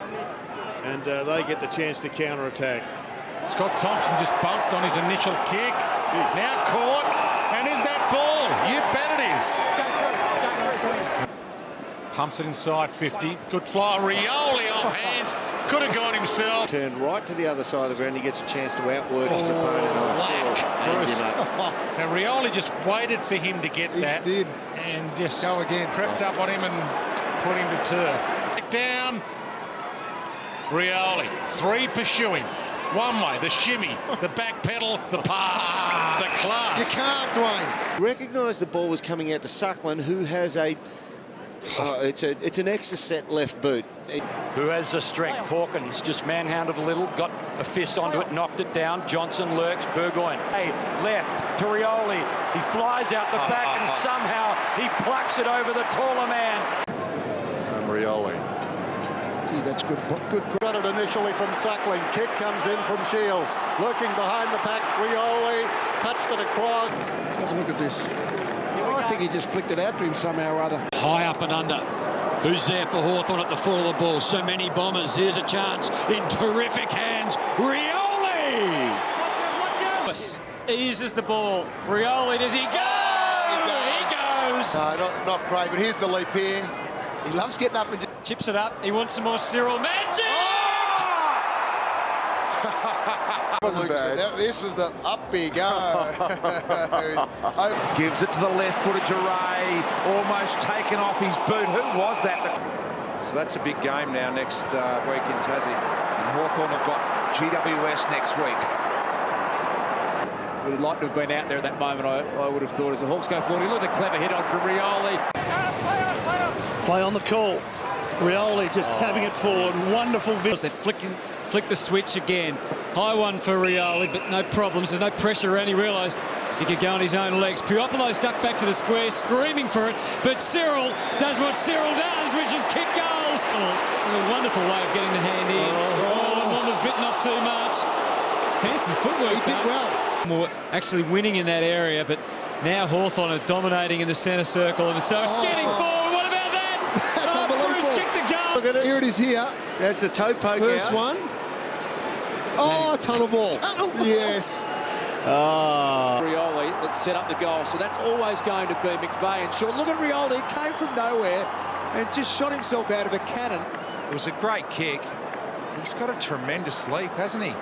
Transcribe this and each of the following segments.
And they get the chance to counter-attack. Scott Thompson just bumped on his initial kick. Now caught. And is that ball? You bet it is. Pumps it inside 50. Good fly. Rioli off hands. Could have got himself. Turned right to the other side of the ground. He gets a chance to outwork his opponent on Cyril. Now Rioli just waited for him to get that. He did. And just go again. Crept up on him and put him to turf. Back down. Rioli. 3 pursuing. One way, the shimmy, the back pedal, the pass, the class. You can't, Dwayne. Recognised the ball was coming out to Suckling, who has it's an extra set left boot. Who has the strength? Hawkins just manhandled a little, got a fist onto it, knocked it down. Johnson lurks, Burgoyne. Hey, left to Rioli. He flies out the back and somehow he plucks it over the taller man. And Rioli. Gee, that's good. Got it initially from Suckling. Kick comes in from Shields. Looking behind the pack. Rioli touched it across. Let's look at this. I think he just flicked it out to him somehow or other. High up and under. Who's there for Hawthorn at the full of the ball? So many bombers. Here's a chance in terrific hands. Rioli! Eases the ball. Rioli, does he go? He goes. No, not great, but here's the leap here. He loves getting up and Chips it up. He wants some more Cyril. Magic! wasn't bad. This is the up big go. Gives it to the left-footed Duray, almost taken off his boot. Who was that? So that's a big game now next week in Tassie. And Hawthorn have got GWS next week. Would have liked to have been out there at that moment, I would have thought, as the Hawks go forward. Look at the clever hit on from Rioli. Play on the call. Rioli just tapping it forward. Wonderful vision. They flick the switch again. High one for Rioli, but no problems. There's no pressure around. He realised he could go on his own legs. Puopoulos ducked back to the square, screaming for it. But Cyril does what Cyril does, which is kick goals. A wonderful way of getting the hand in. And one was bitten off too much. Fancy footwork. He did well. More actually winning in that area, but now Hawthorn are dominating in the centre circle, and so it's getting forward. What about that? That's unbelievable. Bruce kicked the goal. Look at it. Here it is here. There's the toe poke First out. one. Oh, tunnel ball. Tunnel ball. Yes. Rioli that set up the goal, so that's always going to be McVeigh and Shaw. Look at Rioli, came from nowhere and just shot himself out of a cannon. It was a great kick. He's got a tremendous leap, hasn't he?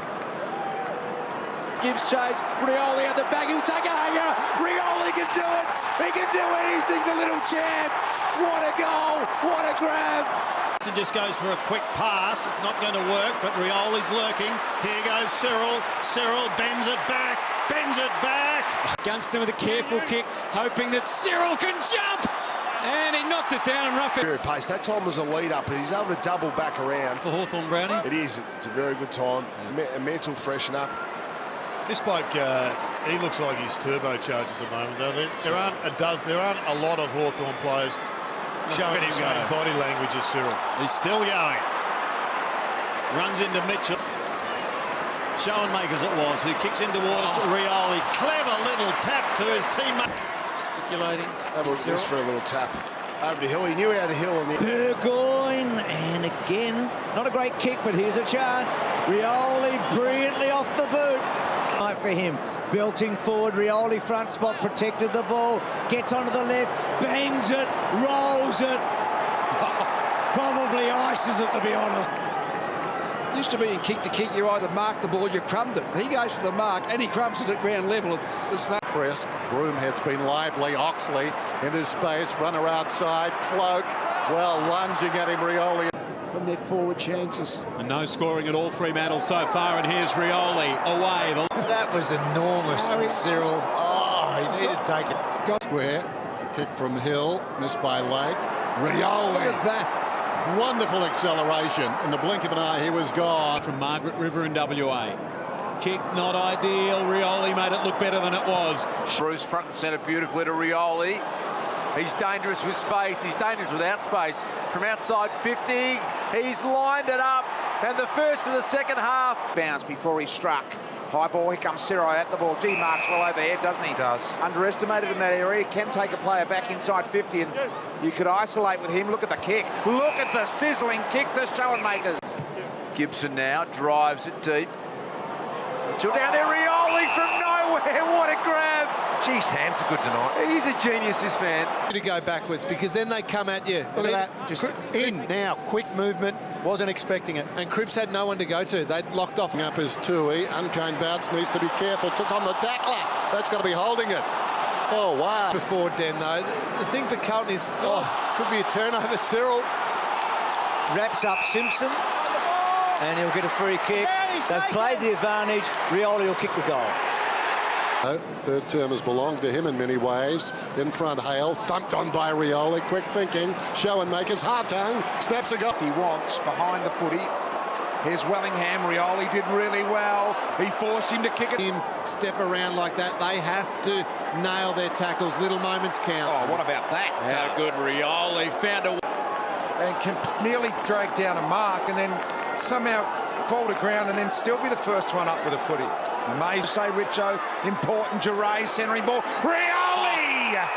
Gives chase, Rioli at the back, he'll take a hanger. Rioli can do it, he can do anything, the little champ. What a goal, what a grab. And just goes for a quick pass. It's not going to work, but Rioli's lurking. Here goes Cyril. Cyril bends it back, Gunston with a careful kick, hoping that Cyril can jump. And he knocked it down and roughed it. Very pace. That time was a lead up, and he's able to double back around. For Hawthorn, Brownie. It is. It's a very good time. A mental freshen up. This bloke, he looks like he's turbocharged at the moment. There aren't a lot of Hawthorn players showing the same body language as Cyril. He's still going. Runs into Mitchell. Schoenmakers it was, who kicks in towards Rioli. Clever little tap to his teammate. Gesticulating. Have a look this for a little tap. Over to Hill. He knew how to Hill on the... Burgoyne, and again, not a great kick, but here's a chance. Rioli brilliantly off the boot. Right for him. Belting forward, Rioli front spot, protected the ball, gets onto the left, bangs it, rolls it. Probably ices it, to be honest. Used to be in kick to kick, you either mark the ball, you crumbed it. He goes for the mark and he crumbs it at ground level. Crisp, Broomhead's been lively. Oxley in his space, run around side, Cloak, well lunging at him, Rioli. From their forward chances. And no scoring at all, Fremantle so far, and here's Rioli away. That was enormous from Cyril. Oh, he needed to take it. Got square, kick from Hill, missed by Lake. Rioli. Look at that. Wonderful acceleration. In the blink of an eye, he was gone. From Margaret River in WA. Kick not ideal. Rioli made it look better than it was. Bruce front and centre beautifully to Rioli. He's dangerous with space. He's dangerous without space. From outside 50, he's lined it up. And the first of the second half. Bounce before he struck. High ball, here comes Cyril at the ball. G marks well overhead, doesn't he? He does. Underestimated in that area. He can take a player back inside 50, and you could isolate with him. Look at the kick. Look at the sizzling kick to Schoenmakers. Gibson now drives it deep. Still down there, Rioli from nowhere. What a grab. Jeez, hands are good tonight. He's a genius, this man. To go backwards because then they come at you. Look at that. Just in now. Quick movement. Wasn't expecting it. And Cripps had no one to go to. They'd locked off. Up is Tui. Unkind bounce, needs to be careful. Took on the tackler. That's got to be holding it. Oh, wow. Before Den, though. The thing for Carlton is, could be a turnover. Cyril Wraps up Simpson, and he'll get a free kick. They've played the advantage. Rioli will kick the goal. Third term has belonged to him in many ways. In front, Hale, thumped on by Rioli. Quick thinking. Schoenmakers, Hartung, snaps a goal. He wants behind the footy. Here's Wellingham. Rioli did really well. He forced him to kick it. him step around like that. They have to nail their tackles. Little moments count. Oh, what about that? How good Rioli found a... And can nearly drag down a mark and then somehow fall to ground and then still be the first one up with a footy. Amazing, say Richo. Important, Geray centering ball. Rioli!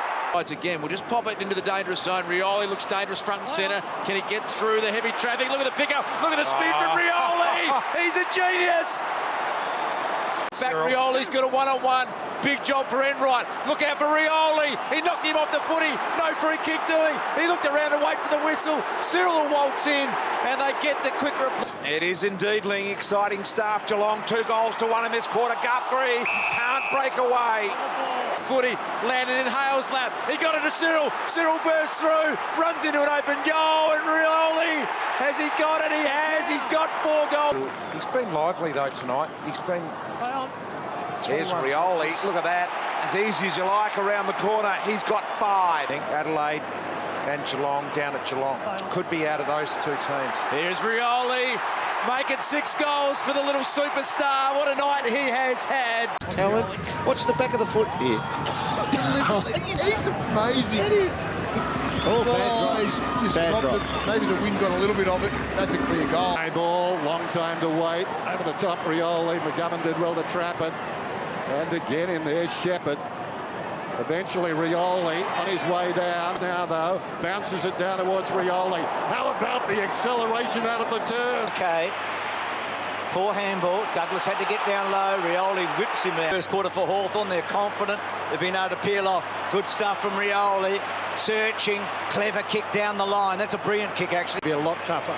Again, we'll just pop it into the dangerous zone. Rioli looks dangerous front and centre. Can he get through the heavy traffic? Look at the pickup. Look at the speed from Rioli. He's a genius. Back, Rioli's got a one-on-one. Big job for Enright. Look out for Rioli. He knocked him off the footy. No free kick doing. He looked around to wait for the whistle. Cyril will waltz in, and they get the quick reply. It is indeed Ling. Exciting stuff. Geelong 2-1 in this quarter. Guthrie can't break away. Footy landed in Hale's lap. He got it to Cyril. Cyril bursts through, runs into an open goal, and Rioli, has he got it? He has. He's got 4 goals. He's been lively though tonight. He's been... Here's Rioli. Look at that. As easy as you like around the corner. He's got 5. Adelaide and Geelong down at Geelong. Could be out of those two teams. Here's Rioli, making 6 goals for the little superstar. What a night he has had. Talent. Watch the back of the foot here. He's amazing. Oh, bad drop. Just bad drop. Maybe the wind got a little bit of it. That's a clear goal. High ball, long time to wait. Over the top, Rioli. McGovern did well to trap it. And again in there, Shepherd. Eventually, Rioli on his way down. Now, though, bounces it down towards Rioli. How about the acceleration out of the turn? Okay. Poor handball. Douglas had to get down low. Rioli whips him out. First quarter for Hawthorn. They're confident. They've been able to peel off. Good stuff from Rioli. Searching. Clever kick down the line. That's a brilliant kick, actually. Be a lot tougher.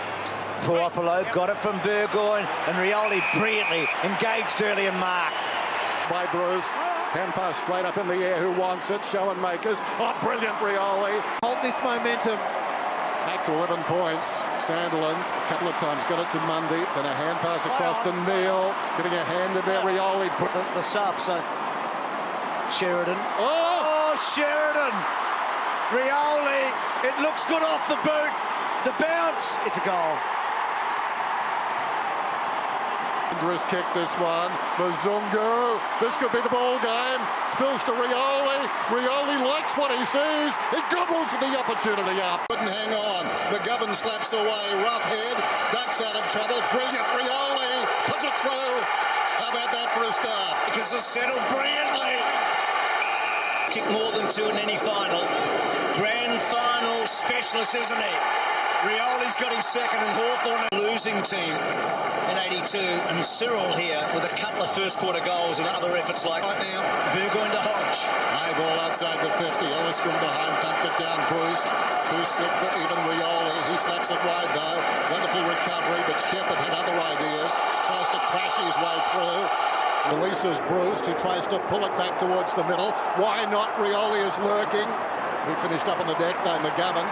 Puopolo got it from Burgoyne, and Rioli brilliantly engaged early and marked. By Bruce. Hand pass straight up in the air. Who wants it? Schoenmakers. Oh, brilliant, Rioli. Hold this momentum. Back to 11 points. Sandilands a couple of times got it to Mundy. Then a hand pass across to Neil. Getting a hand in there. Rioli. The sub, so Sheridan. Oh! Sheridan! Rioli. It looks good off the boot. The bounce. It's a goal. Dangerous kick, this one. Mazungu. This could be the ball game. Spills to Rioli. Rioli likes what he sees. He gobbles the opportunity up. Couldn't hang on. McGovern slaps away. Rough head. Ducks out of trouble. Brilliant. Rioli puts it through. How about that for a start? Because it's settled brilliantly. Kick more than 2 in any final. Grand final specialist, isn't he? Rioli's got his second and Hawthorn a losing team in 82, and Cyril here with a couple of first quarter goals and other efforts like right now. Burgoyne to Hodge. High ball outside the 50. Ellis from behind thumped it down. Bruce. Too slick for even Rioli. He slaps it wide though. Wonderful recovery, but Shepherd had other ideas. Tries to crash his way through. Releases Bruce, who tries to pull it back towards the middle. Why not? Rioli is lurking. He finished up on the deck though. McGovern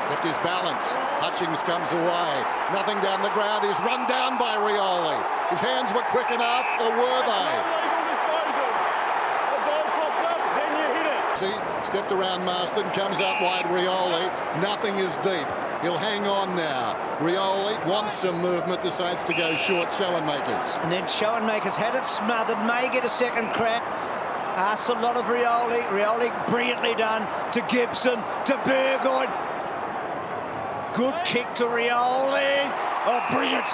kept his balance. Hutchings comes away. Nothing down the ground. He's run down by Rioli. His hands were quick enough, or were they? See, stepped around Marston, comes out wide Rioli. Nothing is deep. He'll hang on now. Rioli wants some movement, decides to go short. Schoenmakers. And then Schoenmakers had it smothered, may get a second crack. Asks a lot of Rioli. Rioli brilliantly done to Gibson, to Burgoyne. Good kick to Rioli. Oh, brilliant.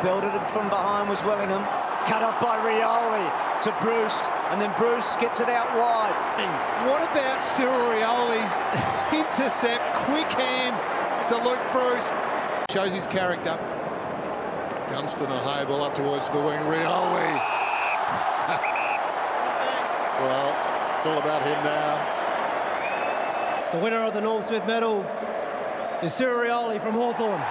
Belted it from behind was Wellingham. Cut off by Rioli to Bruce. And then Bruce gets it out wide. What about Cyril Rioli's intercept? Quick hands to Luke Bruce. Shows his character. Gunston, a high ball up towards the wing. Rioli. Well, it's all about him now. The winner of the Norm Smith medal is Cyril Rioli from Hawthorn.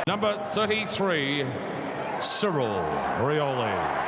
Number 33, Cyril Rioli.